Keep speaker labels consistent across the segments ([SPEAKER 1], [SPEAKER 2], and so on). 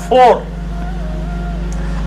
[SPEAKER 1] 4।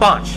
[SPEAKER 1] 5।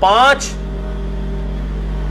[SPEAKER 1] 5,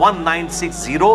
[SPEAKER 1] 1960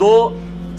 [SPEAKER 1] 2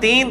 [SPEAKER 1] 3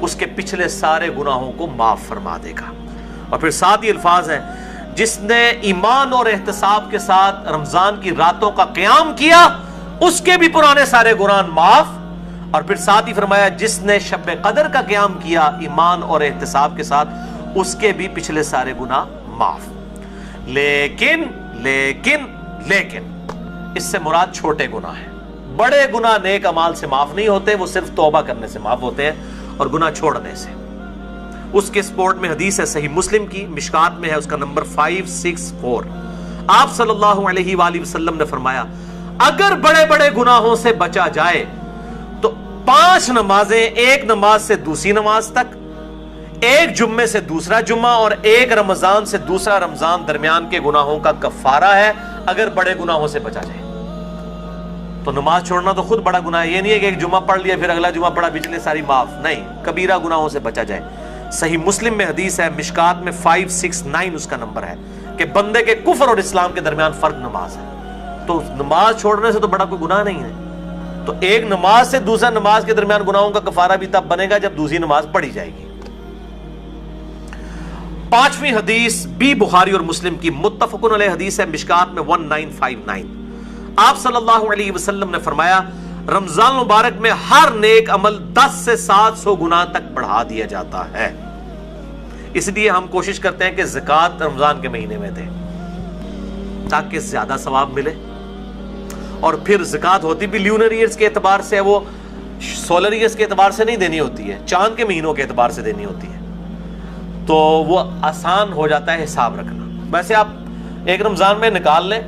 [SPEAKER 1] اس کے پچھلے سارے گناہوں کو معاف فرما دے گا۔ اور پھر ساتھ ہی الفاظ ہیں جس نے ایمان اور احتساب کے ساتھ رمضان کی راتوں کا قیام کیا اس کے بھی پرانے سارے گناہ معاف۔ اور پھر ساتھ ہی فرمایا جس نے شب قدر کا قیام کیا ایمان اور احتساب کے ساتھ اس کے بھی پچھلے سارے گناہ معاف۔ لیکن اس سے مراد چھوٹے گناہ ہیں، بڑے گناہ نیک اعمال سے معاف نہیں ہوتے، وہ صرف توبہ کرنے سے معاف ہوتے ہیں اور گناہ چھوڑنے سے۔ اس کے سپورٹ میں حدیث ہے صحیح مسلم کی، مشکات میں ہے، اس کا نمبر 564۔ آپ صلی اللہ علیہ وآلہ وسلم نے فرمایا اگر بڑے بڑے گناہوں سے بچا جائے تو 5 نمازیں، ایک نماز سے دوسری نماز تک، ایک جمعے سے دوسرا جمعہ اور ایک رمضان سے دوسرا رمضان درمیان کے گناہوں کا کفارہ ہے اگر بڑے گناہوں سے بچا جائے۔ تو نماز چھوڑنا تو خود بڑا گناہ ہے، یہ نہیں ہے کہ ایک جمعہ پڑھ لیا پھر اگلا جمعہ پڑھا پچھلے ساری معاف، نہیں، کبیرہ گناہوں سے بچا جائے۔ صحیح مسلم میں حدیث ہے، مشکات میں 569 اس کا نمبر ہے کہ بندے کے کفر اور اسلام کے درمیان فرق نماز ہے۔ تو نماز چھوڑنے سے تو بڑا کوئی گناہ نہیں ہے۔ تو ایک نماز سے دوسرا نماز کے درمیان گناہوں کا کفارہ بھی تب بنے گا جب دوسری نماز پڑھی جائے گی۔ 5ویں حدیث بھی بخاری اور مسلم کی متفقن علیہ حدیث ہے، مشکات میں 1959۔ آپ صلی اللہ علیہ وسلم نے فرمایا رمضان مبارک میں ہر نیک عمل 10 سے 700 گناہ تک بڑھا دیا جاتا ہے۔ اس لیے ہم کوشش کرتے ہیں کہ زکوٰۃ رمضان کے مہینے میں دیں تاکہ زیادہ ثواب ملے۔ اور پھر زکوٰۃ ہوتی بھی لیونر ایئرز کے اعتبار سے، وہ سولر ایئرز کے اعتبار سے نہیں دینی ہوتی ہے، چاند کے مہینوں کے اعتبار سے دینی ہوتی ہے، تو وہ آسان ہو جاتا ہے حساب رکھنا۔ ویسے آپ ایک رمضان میں نکال لیں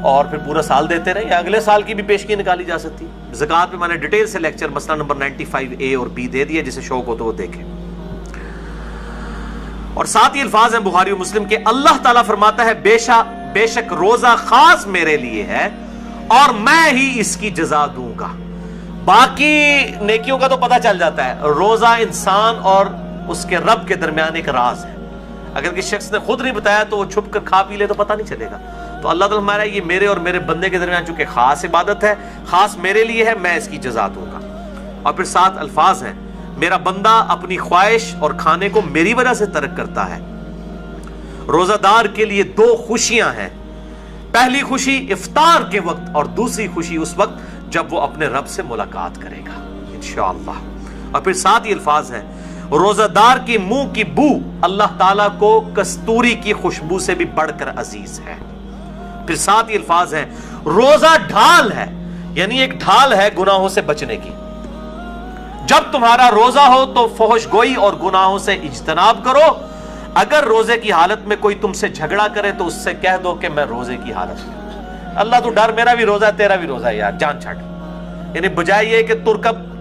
[SPEAKER 1] اور پھر پورا سال دیتے رہیں، یا اگلے سال کی بھی پیشگی نکالی جا سکتی ہے۔ زکوٰۃ میں میں نے ڈیٹیل سے لیکچر مسئلہ نمبر 95A اور B دے دیا، جسے شوق ہو تو وہ دیکھیں۔ اور ساتھ ہی الفاظ ہیں بخاری و مسلم کے، اللہ تعالیٰ فرماتا ہے بے شک روزہ خاص میرے لیے ہے اور میں ہی اس کی جزا دوں گا۔ باقی نیکیوں کا تو پتہ چل جاتا ہے، روزہ انسان اور اس کے رب کے درمیان ایک راز ہے، اگر کسی شخص نے خود نہیں بتایا تو وہ چھپ کر کھا پی لے تو پتہ نہیں چلے گا۔ تو اللہ تعالیٰ ہمارا یہ میرے اور میرے بندے کے درمیان چونکہ خاص عبادت ہے، خاص میرے لیے ہے، میں اس کی جزا دوں گا۔ اور پھر 7 الفاظ ہیں، میرا بندہ اپنی خواہش اور کھانے کو میری وجہ سے ترک کرتا ہے۔ روزہ دار کے لیے 2 خوشیاں ہیں، پہلی خوشی افطار کے وقت اور دوسری خوشی اس وقت جب وہ اپنے رب سے ملاقات کرے گا انشاءاللہ۔ اور پھر 7 الفاظ ہیں، روزہ دار کی منہ کی بو اللہ تعالیٰ کو کستوری کی خوشبو سے بھی بڑھ کر عزیز ہے۔ پھر 7 الفاظ ہیں، روزہ ڈھال ہے، یعنی ایک ڈھال ہے گناہوں سے بچنے کی۔ جب تمہارا روزہ ہو تو فحش گوئی اور گناہوں سے اجتناب کرو، اگر روزے کی حالت میں کوئی تم سے جھگڑا کرے تو اس سے کہہ دو کہ میں روزے کی حالت میں، اللہ تو ڈر، میرا بھی روزہ ہے تیرا بھی روزہ ہے یار، جان چھٹ۔ یعنی بجائے یہ کہ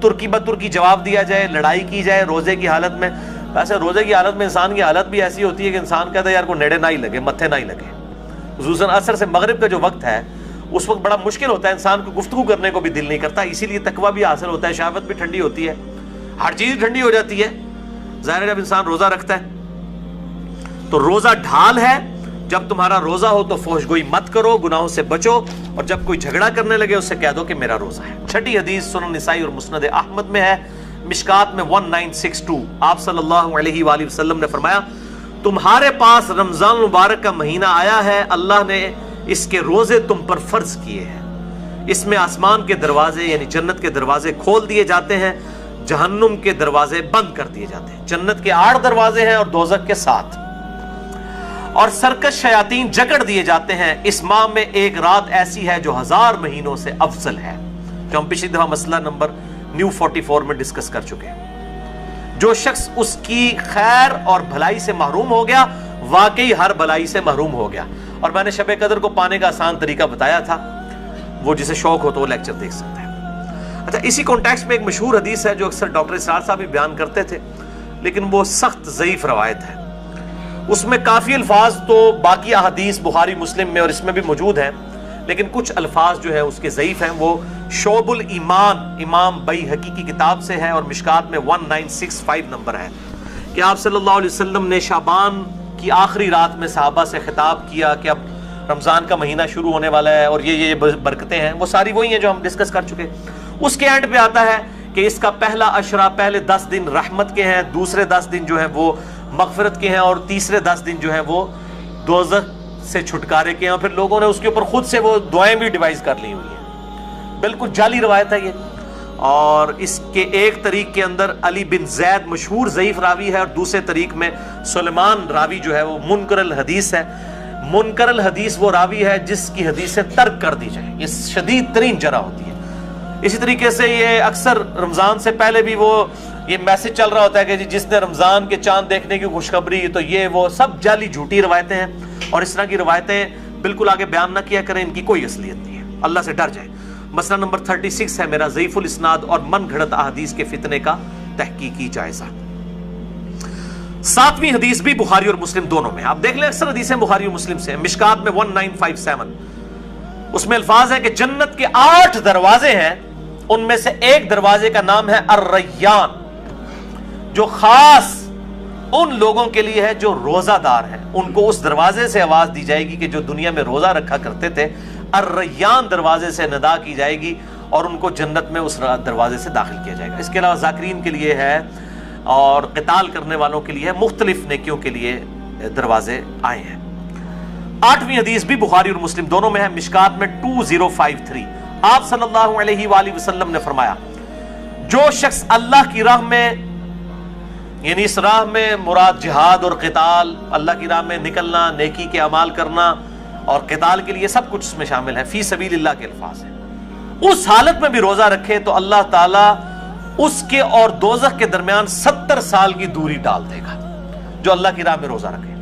[SPEAKER 1] ترکی بترکی جواب دیا جائے، لڑائی کی جائے روزے کی حالت میں۔ ویسے روزے کی حالت میں انسان کی حالت بھی ایسی ہوتی ہے کہ انسان کہتا ہے یار کو نیڑے نہ ہی لگے، متھے نہ ہی لگے۔ خصوصاً عصر سے مغرب کا جو وقت ہے اس وقت بڑا مشکل ہوتا ہے، انسان کو گفتگو کرنے کو بھی دل نہیں کرتا، اسی لیے تقویٰ بھی حاصل ہوتا ہے، شہوت بھی ٹھنڈی ہوتی ہے، ہر چیز ٹھنڈی ہو جاتی ہے ظاہر ہے جب انسان روزہ رکھتا ہے۔ تو روزہ ڈھال ہے، جب تمہارا روزہ ہو تو فحش گوئی مت کرو، گناہوں سے بچو، اور جب کوئی جھگڑا کرنے لگے اس سے کہہ دو کہ میرا روزہ ہے۔ 6 حدیث سنن نسائی اور مسند احمد میں ہے، مشکات میں 1962۔ آپ صلی اللہ علیہ وآلہ وسلم نے فرمایا تمہارے پاس رمضان مبارک کا مہینہ آیا ہے، اللہ نے اس کے روزے تم پر فرض کیے ہیں، اس میں آسمان کے دروازے یعنی جنت کے دروازے کھول دیے جاتے ہیں، جہنم کے دروازے بند کر دیے جاتے ہیں۔ جنت کے 8 دروازے ہیں اور دوزخ کے 7، اور سرکش شیاطین جکڑ دیے جاتے ہیں۔ اس ماہ میں ایک رات ایسی ہے جو 1000 مہینوں سے افضل ہے، جو ہم پچھلی دفعہ مسئلہ نمبر نیو 44 میں ڈسکس کر چکے ہیں۔ جو شخص اس کی خیر اور بھلائی سے محروم ہو گیا واقعی ہر بھلائی سے محروم ہو گیا۔ اور میں نے شب قدر کو پانے کا آسان طریقہ بتایا تھا، وہ جسے شوق ہو تو وہ لیکچر دیکھ سکتا ہے۔ اچھا، اسی کانٹیکسٹ میں ایک مشہور حدیث ہے جو اکثر ڈاکٹر اسرار صاحب بھی بیان کرتے تھے، لیکن وہ سخت ضعیف روایت ہے۔ اس میں کافی الفاظ تو باقی احادیث بخاری مسلم میں اور اس میں بھی موجود ہیں، لیکن کچھ الفاظ جو ہے اس کے ضعیف ہیں۔ وہ شعب الایمان امام بیہقی کی کتاب سے ہے اور مشکات میں 1965 نمبر ہے کہ آپ صلی اللہ علیہ وسلم نے شعبان کی آخری رات میں صحابہ سے خطاب کیا کہ اب رمضان کا مہینہ شروع ہونے والا ہے اور یہ برکتیں ہیں، وہ ساری وہی ہیں جو ہم ڈسکس کر چکے۔ اس کے اینڈ پہ آتا ہے کہ اس کا پہلا عشرہ، پہلے 10 دن رحمت کے ہیں، دوسرے 10 دن جو ہیں وہ مغفرت کے ہیں، اور تیسرے 10 دن جو ہیں وہ دوزخ سے چھٹکارے کے ہیں. اور پھر لوگوں نے اس کے اوپر خود سے وہ دعائیں بھی ڈیوائز کر لی ہوئی ہیں. بالکل جعلی روایت ہے یہ. اور اس کے ایک طریق کے اندر علی بن زید مشہور ضعیف راوی ہے، اور دوسرے طریق میں سلیمان راوی جو ہے وہ منکر الحدیث ہے. منکر الحدیث وہ راوی ہے جس کی حدیثیں ترک کر دی جائیں، یہ شدید ترین جرح ہوتی ہے. اسی طریقے سے یہ اکثر رمضان سے پہلے بھی وہ یہ میسج چل رہا ہوتا ہے کہ جس نے رمضان کے چاند دیکھنے کی خوشخبری، تو یہ وہ سب جعلی جھوٹی روایتیں ہیں. اور اس طرح کی روایتیں بالکل آگے بیان نہ کیا کریں، ان کی کوئی اصلیت نہیں ہے. اللہ سے ڈر جائیں. مسئلہ نمبر 36 ہے میرا ضعیف الاسناد اور من گھڑت احادیث کے فتنے کا تحقیقی جائزہ. 7ویں حدیث بھی بخاری اور مسلم دونوں میں. آپ دیکھ لیں اکثر حدیثیں بخاری اور مسلم سے ہیں. مشکات میں 1957 اس میں الفاظ ہے کہ جنت کے 8 دروازے ہیں، ان میں سے ایک دروازے کا نام ہے الریان، جو خاص ان لوگوں کے لیے ہے جو روزہ دار ہیں. ان کو اس دروازے سے آواز دی جائے گی کہ جو دنیا میں روزہ رکھا کرتے تھے. الریان دروازے سے ندا کی جائے گی اور ان کو جنت میں اس دروازے سے داخل کیا جائے گا. اس کے علاوہ ذاکرین کے لیے ہے اور قتال کرنے والوں کے لیے، مختلف نیکیوں کے لیے دروازے آئے ہیں. 8ویں حدیث بھی بخاری اور مسلم دونوں میں ہے. مشکات میں 2053 آپ صلی اللہ علیہ وآلہ وسلم نے فرمایا، جو شخص اللہ کی راہ میں، یعنی اس راہ میں مراد جہاد اور قتال، اللہ کی راہ میں نکلنا، نیکی کے اعمال کرنا اور قتال کے لیے سب کچھ اس میں شامل ہے، فی سبیل اللہ کے الفاظ ہیں، اس حالت میں بھی روزہ رکھے تو اللہ تعالیٰ اس کے اور دوزخ کے درمیان 70 سال کی دوری ڈال دے گا، جو اللہ کی راہ میں روزہ رکھے.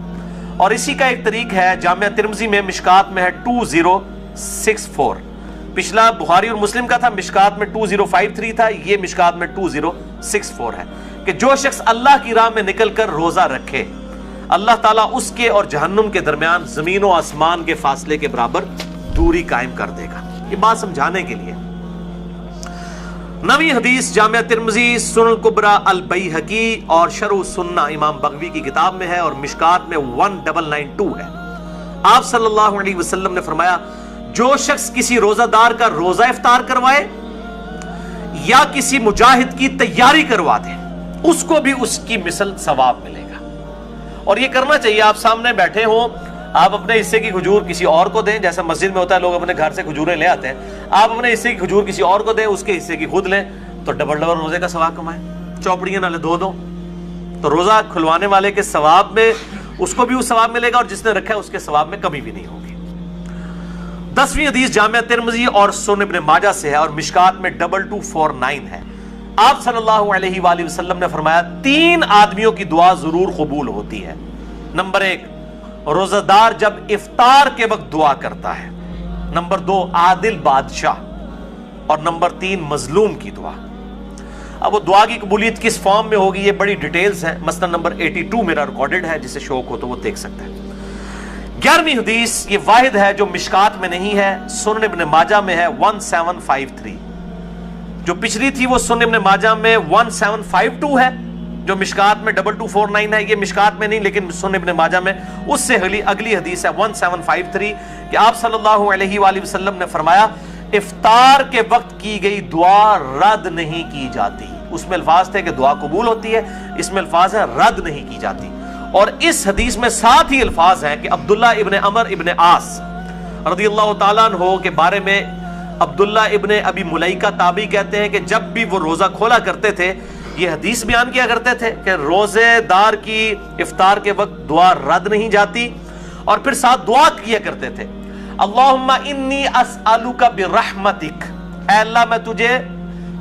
[SPEAKER 1] اور اسی کا ایک طریق ہے جامعہ ترمذی میں، مشکات میں ہے 2064. پچھلا بخاری اور مسلم کا تھا، مشکات میں 2053 تھا، یہ مشکات میں 2064 ہے کہ جو شخص اللہ کی راہ میں نکل کر روزہ رکھے، اللہ تعالیٰ اس کے اور جہنم کے درمیان زمین و آسمان کے فاصلے کے برابر دوری قائم کر دے گا. یہ بات سمجھانے کے لیے. 9ویں حدیث جامعہ ترمذی، سنن الکبریٰ البیہقی اور شرح السنہ امام بغوی کی کتاب میں ہے، اور مشکات میں 1992 ہے. آپ صلی اللہ علیہ وسلم نے فرمایا، جو شخص کسی روزہ دار کا روزہ افطار کروائے یا کسی مجاہد کی تیاری کروا دے، اس کو بھی اس کی مثل ثواب ملے گا. اور یہ کرنا چاہیے. آپ سامنے بیٹھے ہوں، آپ اپنے حصے کی کھجور کسی اور کو دیں، جیسا مسجد میں ہوتا ہے لوگ اپنے گھر سے کھجوریں لے آتے ہیں، آپ اپنے حصے کی کھجور کسی اور کو دیں، اس کے حصے کی خود لیں، تو ڈبل روزے کا ثواب کمائیں. چوپڑیاں نہ لے دو تو روزہ کھلوانے والے کے ثواب میں اس کو بھی وہ ثواب ملے گا، اور جس نے رکھا ہے اس کے ثواب میں کمی بھی نہیں ہوگی. 10ویں حدیث جامعہ ترمذی اور سنن ابن ماجہ سے ہے، اور مشکات میں 2249 ہے. آپ صلی اللہ علیہ وآلہ وسلم نے فرمایا، 3 آدمیوں کی دعا ضرور قبول ہوتی ہے. نمبر 1، روزہ دار جب افطار کے وقت دعا کرتا ہے. نمبر 2، عادل بادشاہ. اور نمبر 3، مظلوم کی دعا. اب وہ دعا کی قبولیت کس فارم میں ہوگی، یہ بڑی ڈیٹیلز ہیں. مثلا نمبر 82 میرا ریکارڈڈ ہے، جسے شوق ہو تو وہ دیکھ سکتا ہے. 11ویں حدیث یہ واحد ہے جو مشکات میں نہیں ہے، سنن ابن ماجہ میں ہے 1753. جو پچھلی تھی وہ سنن ابن ماجہ میں 1752 ہے، جو مشکات میں 2249 ہے. یہ مشکات میں نہیں لیکن سنن ابن ماجہ میں. اس سے اگلی حدیث ہے 1753 کہ آپ صلی اللہ علیہ وآلہ وسلم نے فرمایا، افطار کے وقت کی گئی دعا رد نہیں کی جاتی. اس میں الفاظ تھے کہ دعا قبول ہوتی ہے، اس میں الفاظ ہے رد نہیں کی جاتی. اور اس حدیث میں ساتھ ہی الفاظ ہیں کہ عبداللہ ابن عمر ابن عاص رضی اللہ تعالیٰ عنہ کے بارے میں عبداللہ ابن ابی ملیکہ تابعی کہتے ہیں کہ جب بھی وہ روزہ کھولا کرتے تھے، یہ حدیث بیان کیا کرتے تھے کہ روزے دار کی افطار کے وقت دعا رد نہیں جاتی، اور پھر ساتھ دعا کیا کرتے تھے، اللہم انی اسألک برحمتک، اے اللہ میں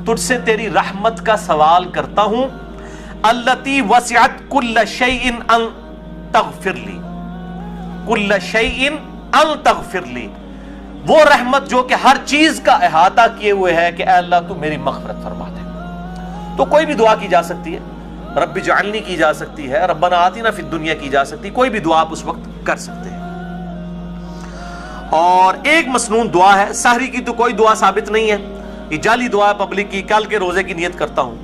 [SPEAKER 1] تجھ سے تیری رحمت کا سوال کرتا ہوں، التی وسعت کل شیء ان تغفر لی، کل شیء ان تغفر لی، وہ رحمت جو کہ ہر چیز کا احاطہ کیے ہوئے ہے کہ اے اللہ تو میری مغفرت فرما دے. تو کوئی بھی دعا کی جا سکتی ہے، رب اجعلنی کی جا سکتی ہے، ربنا آتنا فی الدنیا کی جا سکتی ہے، کوئی بھی دعا آپ اس وقت کر سکتے ہیں. اور ایک مسنون دعا ہے، سحری کی تو کوئی دعا ثابت نہیں ہے، یہ جعلی دعا پبلک کی، کل کے روزے کی نیت کرتا ہوں،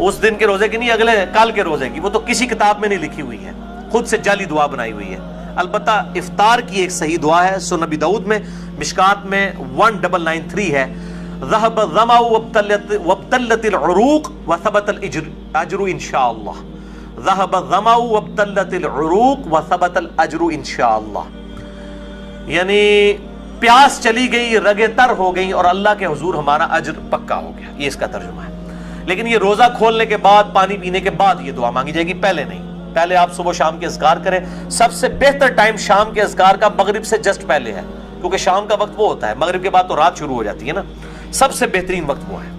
[SPEAKER 1] اس دن کے روزے کی نہیں، اگلے کل کے روزے کی، وہ تو کسی کتاب میں نہیں لکھی ہوئی ہے، خود سے جعلی دعا بنائی ہوئی ہے. البتہ افطار کی ایک صحیح دعا ہے، سنن نبی داؤد میں مشکات میں 1993 ہے. ذهب الظمأ وابتلت العروق وثبت الاجر ان شاء اللہ. ذهب الظمأ وابتلت العروق وثبت الاجر ان شاء اللہ. یعنی پیاس چلی گئی، رگیں تر ہو گئی، اور اللہ کے حضور ہمارا اجر پکا ہو گیا. یہ اس کا ترجمہ ہے. لیکن یہ روزہ کھولنے کے بعد، پانی پینے کے بعد یہ دعا مانگی جائے گی، پہلے نہیں. پہلے آپ صبح شام کے اذکار کریں. سب سے بہتر ٹائم شام کے اذکار کا مغرب سے جسٹ پہلے ہے، کیونکہ شام کا وقت وہ ہوتا ہے، مغرب کے بعد تو رات شروع ہو جاتی ہے نا. سب سے بہترین وقت وہ ہے.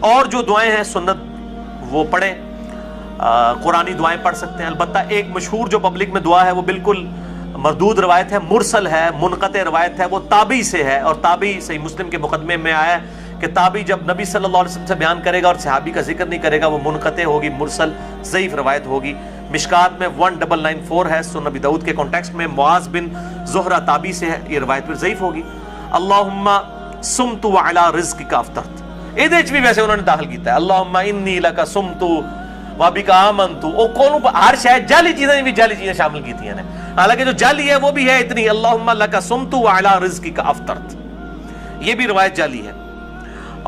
[SPEAKER 1] اور جو دعائیں ہیں سنت وہ پڑھیں. قرآنی دعائیں پڑھ سکتے ہیں. البتہ ایک مشہور جو پبلک میں دعا ہے وہ بالکل مردود روایت ہے، مرسل ہے، منقطع روایت ہے، وہ تابعی سے ہے. اور تابعی صحیح مسلم کے مقدمے میں آیا ہے کہ تابعی جب نبی صلی اللہ علیہ وسلم سے بیان کرے گا اور صحابی کا ذکر نہیں کرے گا وہ منقطع ہوگی، مرسل ضعیف روایت ہوگی. مشکات میں 1994 ہے. سنن نبی داؤد کے کانٹیکسٹ میں معاذ بن زہرہ تابعی سے ہے، یہ روایت پھر ضعیف ہوگی. اللہم سمت وعلی رزقک افطرت، یہ بھی ویسے انہوں نے داخل کیتا ہے. اللہم انی لک سمت وبک آمنت. او کون ہر شاید جعلی چیزیں بھی جعلی چیزیں شامل کی ہیں، حالانکہ جو جعلی ہے وہ بھی ہے اتنی. اللہم لک سمت وعلی رزقک افطرت، یہ بھی روایت جعلی ہے.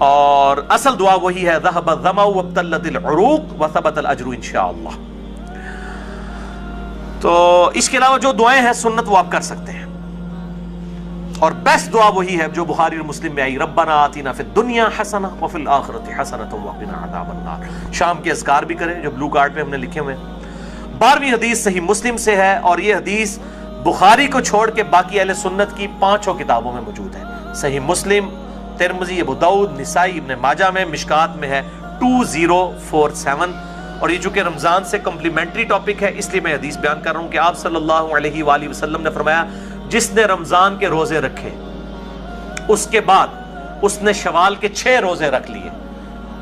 [SPEAKER 1] اور اصل دعا وہی ہے ذهب الظمأ وابتلت العروق وثبت الاجر ان شاء اللہ. تو اس کے علاوہ جو دعائیں ہیں سنت وہ آپ کر سکتے ہیں. اور بیسٹ دعا وہی ہے جو بخاری اور مسلم میں آئی، ربنا آتنا فی الدنیا حسنہ وفی الآخرۃ حسنۃ وقنا عذاب النار. شام کے اذکار بھی کریں جو بلو کارڈ پہ ہم نے لکھے ہوئے ہیں. 12ویں حدیث صحیح مسلم سے ہے، اور یہ حدیث بخاری کو چھوڑ کے باقی اہل سنت کی 5 کتابوں میں موجود ہے. صحیح مسلم، ترمذی، ابو داؤد، نسائی، ابن ماجہ میں، مشکات میں ہے 2047. اور یہ چونکہ رمضان سے کمپلیمنٹری ٹاپک ہے اس لیے میں حدیث بیان کر رہا ہوں کہ آپ صلی اللہ علیہ وآلہ وسلم نے فرمایا جس نے رمضان کے روزے رکھے اس کے بعد اس نے شوال کے 6 روزے رکھ لیے،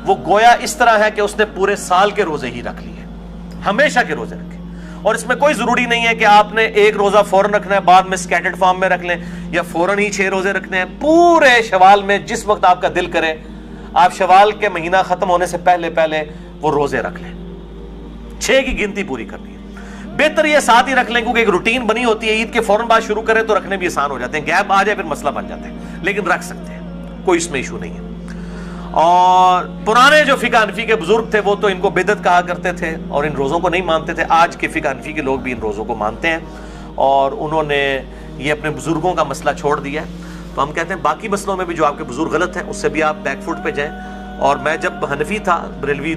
[SPEAKER 1] وہ گویا اس طرح ہے کہ اس نے پورے سال کے روزے ہی رکھ لیے، ہمیشہ کے روزے رکھے. اور اس میں کوئی ضروری نہیں ہے کہ آپ نے ایک روزہ فوراً رکھنا ہے بعد میں سکیٹرڈ فارم میں رکھ لیں، یا فوراً ہی 6 روزے رکھنے ہیں. پورے شوال میں جس وقت آپ کا دل کرے آپ شوال کے مہینہ ختم ہونے سے پہلے وہ روزے رکھ لیں. 6 کی گنتی پوری کرنی ہے. بہتر یہ ساتھ ہی رکھ لیں کیونکہ ایک روٹین بنی ہوتی ہے، عید کے فوراً بعد شروع کریں تو رکھنے بھی آسان ہو جاتے ہیں، گیپ آ جائے پھر مسئلہ بن جاتے ہیں، لیکن رکھ سکتے ہیں، کوئی اس میں ایشو نہیں ہے. اور پرانے جو فقہ حنفی کے بزرگ تھے وہ تو ان کو بدعت کہا کرتے تھے اور ان روزوں کو نہیں مانتے تھے. آج کے فقہ حنفی کے لوگ بھی ان روزوں کو مانتے ہیں اور انہوں نے یہ اپنے بزرگوں کا مسئلہ چھوڑ دیا ہے. تو ہم کہتے ہیں باقی مسئلوں میں بھی جو آپ کے بزرگ غلط ہیں اس سے بھی آپ بیک فوٹ پہ جائیں. اور میں جب حنفی تھا، بریلوی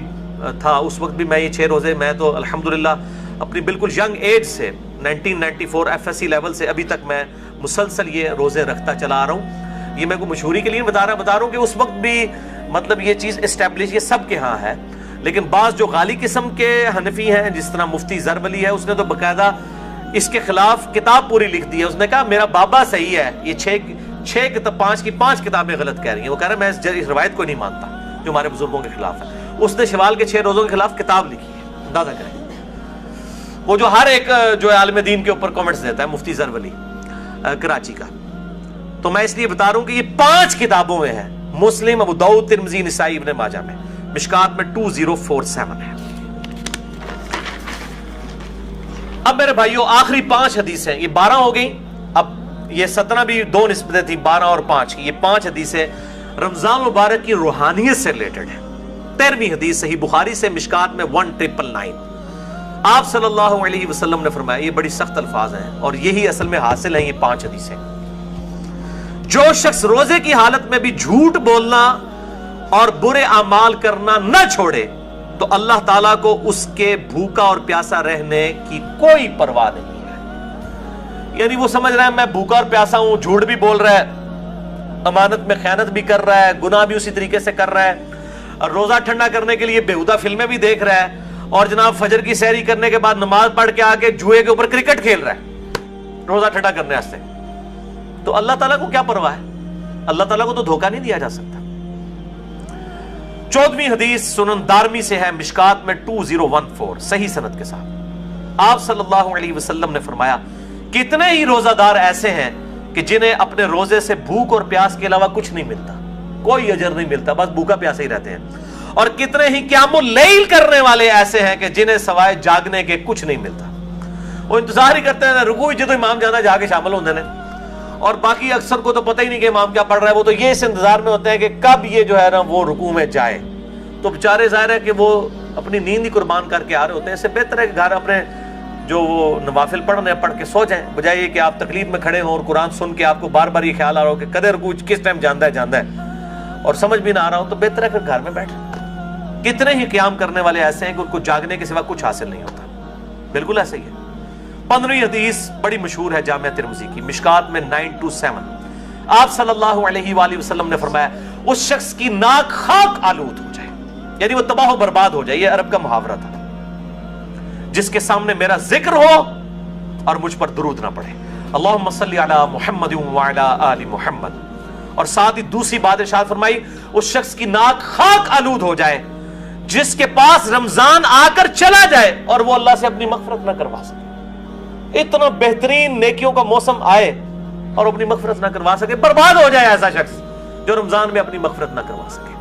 [SPEAKER 1] تھا، اس وقت بھی میں یہ 6 روزے، میں تو الحمدللہ اپنی بالکل ینگ ایج سے 1994 FSC لیول سے ابھی تک میں مسلسل یہ روزے رکھتا چلا آ رہا ہوں. یہ میں کو مشہوری کے لیے بتا رہا ہوں کہ اس وقت بھی مطلب یہ چیز اسٹیبلش یہ سب کے ہاں ہے. لیکن بعض جو غالی قسم کے حنفی ہیں جس طرح مفتی زر ولی ہے، اس نے تو باقاعدہ اس کے خلاف کتاب پوری لکھ دی ہے. اس نے کہا میرا بابا صحیح ہے، یہ 5 کتابیں غلط کہہ رہی ہیں. وہ کہہ رہا ہے میں اس روایت کو نہیں مانتا جو ہمارے بزرگوں کے خلاف ہے. اس نے شوال کے 6 روزوں کے خلاف کتاب لکھی ہے، اندازہ کریں. وہ جو ہر ایک جو عالم دین کے اوپر کامنٹس دیتا ہے، مفتی زر ولی کراچی کا. تو میں اس لیے بتا رہا ہوں کہ یہ 5 کتابوں میں ہے، مسلم، ابو داؤد، ترمذی، نسائی، ابن ماجہ میں، مشکات میں 2047 ہے. اب میرے بھائیوں آخری 5 حدیثیں، یہ 12 ہو گئی. اب یہ 17 بھی 2 نسبتیں تھیں، 12 اور 5 کی. یہ 5 حدیثیں رمضان مبارک کی روحانیت سے ریلیٹڈ ہے. 13ویں حدیث صحیح بخاری سے، مشکات میں 1999. آپ صلی اللہ علیہ وسلم نے فرمایا، یہ بڑی سخت الفاظ ہیں اور یہی اصل میں حاصل ہیں یہ 5 حدیثیں. جو شخص روزے کی حالت میں بھی جھوٹ بولنا اور برے اعمال کرنا نہ چھوڑے تو اللہ تعالیٰ کو اس کے بھوکا اور پیاسا رہنے کی کوئی پرواہ نہیں ہے. یعنی وہ سمجھ رہا ہے میں بھوکا اور پیاسا ہوں، جھوٹ بھی بول رہا ہے، امانت میں خیانت بھی کر رہا ہے، گناہ بھی اسی طریقے سے کر رہا ہے، اور روزہ ٹھنڈا کرنے کے لیے بیہودہ فلمیں بھی دیکھ رہا ہے، اور جناب فجر کی سحری کرنے کے بعد نماز پڑھ کے آ کے جوئے کے اوپر کرکٹ کھیل رہا ہے روزہ ٹھنڈا کرنے واسطے. تو اللہ تعالیٰ کو کیا پرواہ ہے؟ اللہ تعالیٰ کو تو دھوکہ نہیں دیا جا سکتا. 14ویں حدیث سنن دارمی سے ہے، مشکات میں 2014 صحیح سند کے ساتھ. آپ صلی اللہ علیہ وسلم نے فرمایا کتنے ہی روزہ دار ایسے ہیں کہ جنہیں اپنے روزے سے بھوک اور پیاس کے علاوہ کچھ نہیں ملتا، کوئی اجر نہیں ملتا، بس بھوکا پیاسے ہی رہتے ہیں. اور کتنے ہی قیام اللیل کرنے والے ایسے ہیں کہ جنہیں سوائے جاگنے کے کچھ نہیں ملتا. وہ انتظار ہی کرتے ہیں رکوع جدو امام جانا جا کے شامل ہوندے نے، اور باقی اکثر کو تو پتہ ہی نہیں کہ امام کیا پڑھ رہا ہے، وہ تو یہ اس انتظار میں ہوتے ہیں کہ کب یہ جو ہے نا وہ رکوع میں جائے. تو بیچارے ظاہر ہے کہ وہ اپنی نیند ہی قربان کر کے آ رہے ہوتے ہیں. اس سے بہتر ہے کہ گھر اپنے جو وہ نوافل پڑھنے پڑھ کے سو جائیں، بجائے یہ کہ آپ تکلیف میں کھڑے ہوں اور قرآن سن کے آپ کو بار بار یہ خیال آ رہا ہو کہ قدر رکوع کس ٹائم جاندہ ہے اور سمجھ بھی نہ آ رہا ہو. تو بہتر ہے پھر گھر میں بیٹھ. کتنے ہی قیام کرنے والے ایسے ہیں کہ ان کو جاگنے کے سوا کچھ حاصل نہیں ہوتا. بالکل ایسا ہی ہے. 15ویں حدیث بڑی مشہور ہے جامعہ ترمذی کی، مشکات میں 927. آپ صلی اللہ علیہ وآلہ وسلم نے فرمایا اس شخص کی ناک خاک آلود ہو جائے، یعنی وہ تباہ و برباد ہو جائے. یہ عرب کا محاورہ تھا. جس کے سامنے میرا ذکر ہو اور مجھ پر درود نہ پڑھے. اللہم صلی علی محمد وعلی آل محمد. اور ساتھ ہی دوسری بات ارشاد فرمائی اس شخص کی ناک خاک آلود ہو جائے جس کے پاس رمضان آ کر چلا جائے اور وہ اللہ سے اپنی مغفرت نہ کروا سکے. اتنا بہترین نیکیوں کا موسم آئے اور اپنی مغفرت نہ کروا سکے. برباد ہو جائے ایسا شخص جو رمضان میں اپنی مغفرت نہ کروا سکے.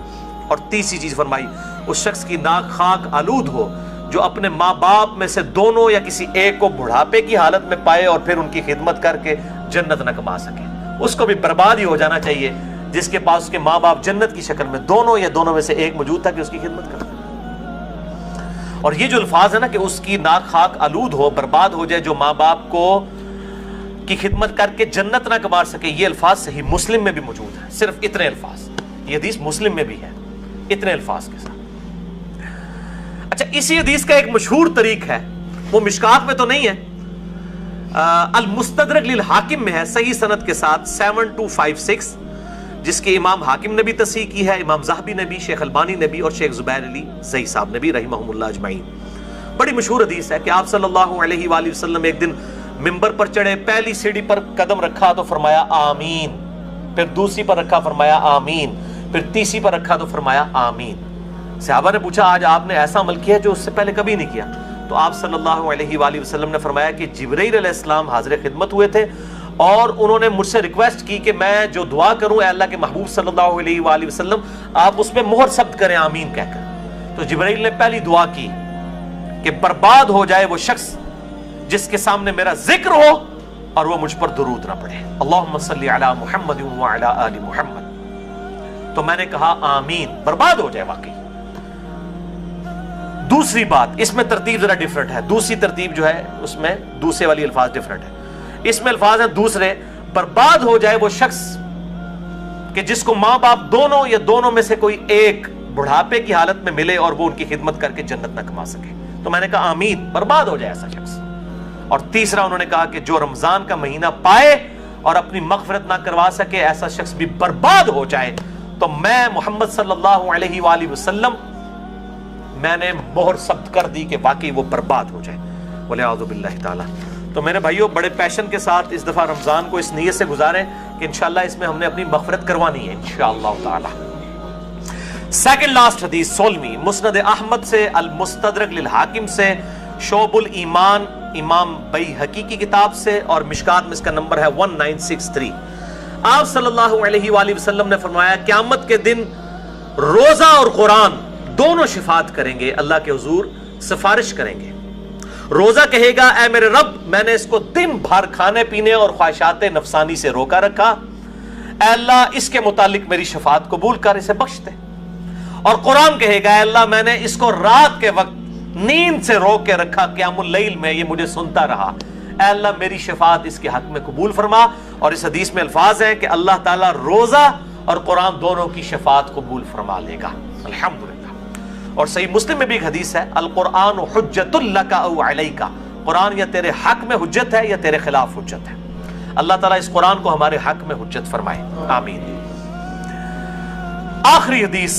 [SPEAKER 1] اور تیسری چیز فرمائی اس شخص کی ناک خاک آلود ہو جو اپنے ماں باپ میں سے دونوں یا کسی ایک کو بڑھاپے کی حالت میں پائے اور پھر ان کی خدمت کر کے جنت نہ کما سکے. اس کو بھی برباد ہی ہو جانا چاہیے جس کے پاس اس کے ماں باپ جنت کی شکل میں دونوں یا دونوں میں سے ایک موجود تھا کہ اس کی خدمت کرتا. اور یہ جو الفاظ ہے نا کہ اس کی ناک خاک آلود ہو، برباد ہو جائے جو ماں باپ کو کی خدمت کر کے جنت نہ کما سکے، یہ الفاظ صحیح مسلم میں بھی موجود ہیں. صرف اتنے الفاظ. یہ حدیث مسلم میں بھی ہے اتنے الفاظ کے ساتھ. اچھا، اسی حدیث کا ایک مشہور طریق ہے، وہ مشکات میں تو نہیں ہے، المستدرک للحاکم میں ہے صحیح سند کے ساتھ 7256، جس کے امام حاکم نے بھی تصحیح کی ہے، امام ذہبی نے بھی، شیخ البانی نے بھی اور شیخ زبیر علی زئی صاحب نے بھی رحمہم اللہ اجمعین. بڑی مشہور حدیث ہے کہ آپ صلی اللہ علیہ وآلہ وسلم ایک دن ممبر پر چڑھے، پہلی سیڑھی پر قدم رکھا تو فرمایا آمین، پھر دوسری پر رکھا فرمایا آمین، پھر تیسری پر رکھا تو فرمایا آمین. صحابہ نے پوچھا آج آپ نے ایسا عمل کیا جو اس سے پہلے کبھی نہیں کیا؟ تو آپ صلی اللہ علیہ وآلہ وسلم نے فرمایا کہ جبرائیل علیہ السلام حاضر خدمت ہوئے تھے اور انہوں نے مجھ سے ریکویسٹ کی کہ میں جو دعا کروں اے اللہ کے محبوب صلی اللہ علیہ وآلہ وسلم آپ اس میں مہر ثبت کریں آمین کہہ کر. تو جبرائیل نے پہلی دعا کی کہ برباد ہو جائے وہ شخص جس کے سامنے میرا ذکر ہو اور وہ مجھ پر درود نہ پڑھے. اللہم صلی علی محمد وعلی آل محمد. تو میں نے کہا آمین، برباد ہو جائے واقعی. دوسری بات، اس میں ترتیب ذرا ڈیفرنٹ ہے. دوسری ترتیب جو ہے اس میں دوسرے والی الفاظ ڈیفرنٹ ہے. اس میں الفاظ ہیں دوسرے، برباد ہو جائے وہ شخص کہ جس کو ماں باپ دونوں یا دونوں میں سے کوئی ایک بڑھاپے کی حالت میں ملے اور وہ ان کی خدمت کر کے جنت نہ کما سکے. تو میں نے کہا آمین، برباد ہو جائے ایسا شخص. اور تیسرا انہوں نے کہا کہ جو رمضان کا مہینہ پائے اور اپنی مغفرت نہ کروا سکے ایسا شخص بھی برباد ہو جائے. تو میں محمد صلی اللہ علیہ وآلہ وسلم میں نے مہر ثبت کر دی کہ واقعی وہ برباد ہو جائے. وَلِعَوْذُ بِاللَّهِ تعالی. تو میرے بھائیوں بڑے پیشن کے ساتھ اس دفعہ رمضان کو اس نیت سے گزاریں کہ انشاءاللہ اس میں ہم نے اپنی مغفرت کروانی ہے انشاءاللہ تعالی. سیکنڈ لاسٹ حدیث 16ویں، مسند احمد سے، المستدرک للحاکم سے، شعب الایمان امام بیہقی کی کتاب سے، اور مشکات میں اس کا نمبر ہے 1963. آپ صلی اللہ علیہ وآلہ وسلم نے فرمایا قیامت کے دن روزہ اور قرآن دونوں شفاعت کریں گے، اللہ کے حضور سفارش کریں گے. روزہ کہے گا اے میرے رب میں نے اس کو دن بھر کھانے پینے اور خواہشات نفسانی سے روکا رکھا، اے اللہ اس کے متعلق میری شفاعت قبول کر اسے بخش دے. اور قرآن کہے گا اے اللہ میں نے اس کو رات کے وقت نیند سے روک کے رکھا، قیام اللیل میں یہ مجھے سنتا رہا، اے اللہ میری شفاعت اس کے حق میں قبول فرما. اور اس حدیث میں الفاظ ہیں کہ اللہ تعالیٰ روزہ اور قرآن دونوں کی شفاعت قبول فرما لے گا الحمدللہ. اور صحیح مسلم میں بھی ایک حدیث ہے القرآن حجت لک او علیک، قرآن یا تیرے حق میں حجت ہے یا تیرے خلاف حجت ہے. اللہ تعالیٰ اس قرآن کو ہمارے حق میں حجت فرمائے آمین. آخری حدیث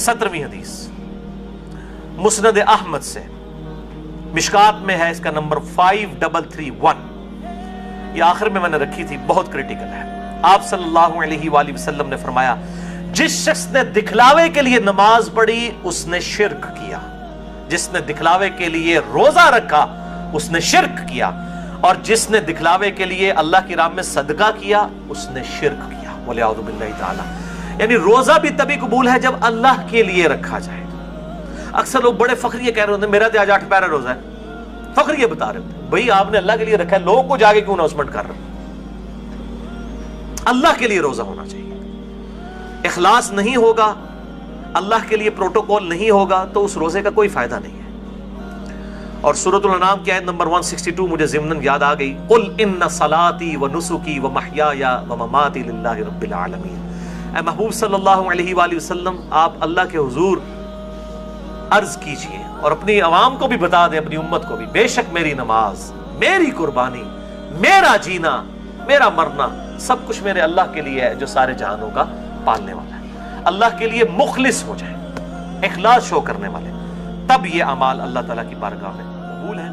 [SPEAKER 1] 17ویں حدیث مسند احمد سے، مشکات میں ہے اس کا نمبر 5331. یہ آخر میں نے رکھی تھی، بہت کریٹیکل ہے. آپ صلی اللہ علیہ وآلہ وسلم نے فرمایا جس شخص نے دکھلاوے کے لیے نماز پڑھی اس نے شرک کیا، جس نے دکھلاوے کے لیے روزہ رکھا اس نے شرک کیا، اور جس نے دکھلاوے کے لیے اللہ کی راہ میں صدقہ کیا اس نے شرک کیا. وَلِعَوْذُ بِاللَّهِ تعالی. یعنی روزہ بھی تبھی قبول ہے جب اللہ کے لیے رکھا جائے. اکثر لوگ بڑے فخریہ کہہ رہے ہوتے ہیں میرا تو آج 8 پیارا روزہ ہے، فخریہ بتا رہے ہوتے ہیں. بھئی آپ نے اللہ کے لیے رکھا ہے، لوگوں کو جا کے کیوں اناؤنسمنٹ کر رہے ہیں؟ اللہ کے لیے روزہ ہونا چاہیے. اخلاص نہیں ہوگا, اللہ کے لیے پروٹوکول نہیں ہوگا, تو اس روزے کا کوئی فائدہ نہیں ہے. اور سورۃ الانعام کی آیت نمبر 162 مجھے ضمناً یاد آ گئی, قل ان صلاتی و نسکی و محیای و مماتی للہ رب العالمین. اے محبوب صلی اللہ علیہ وآلہ وسلم, آپ اللہ کے حضور عرض کیجئے اور اپنی عوام کو بھی بتا دیں, اپنی امت کو بھی, بے شک میری نماز, میری قربانی, میرا جینا, میرا مرنا, سب کچھ میرے اللہ کے لیے ہے جو سارے جہانوں کا پالنے والا ہے. اللہ کے لیے مخلص ہو جائے, اخلاص شو کرنے والے, تب یہ اعمال اللہ تعالیٰ کی بارگاہ میں قبول ہے.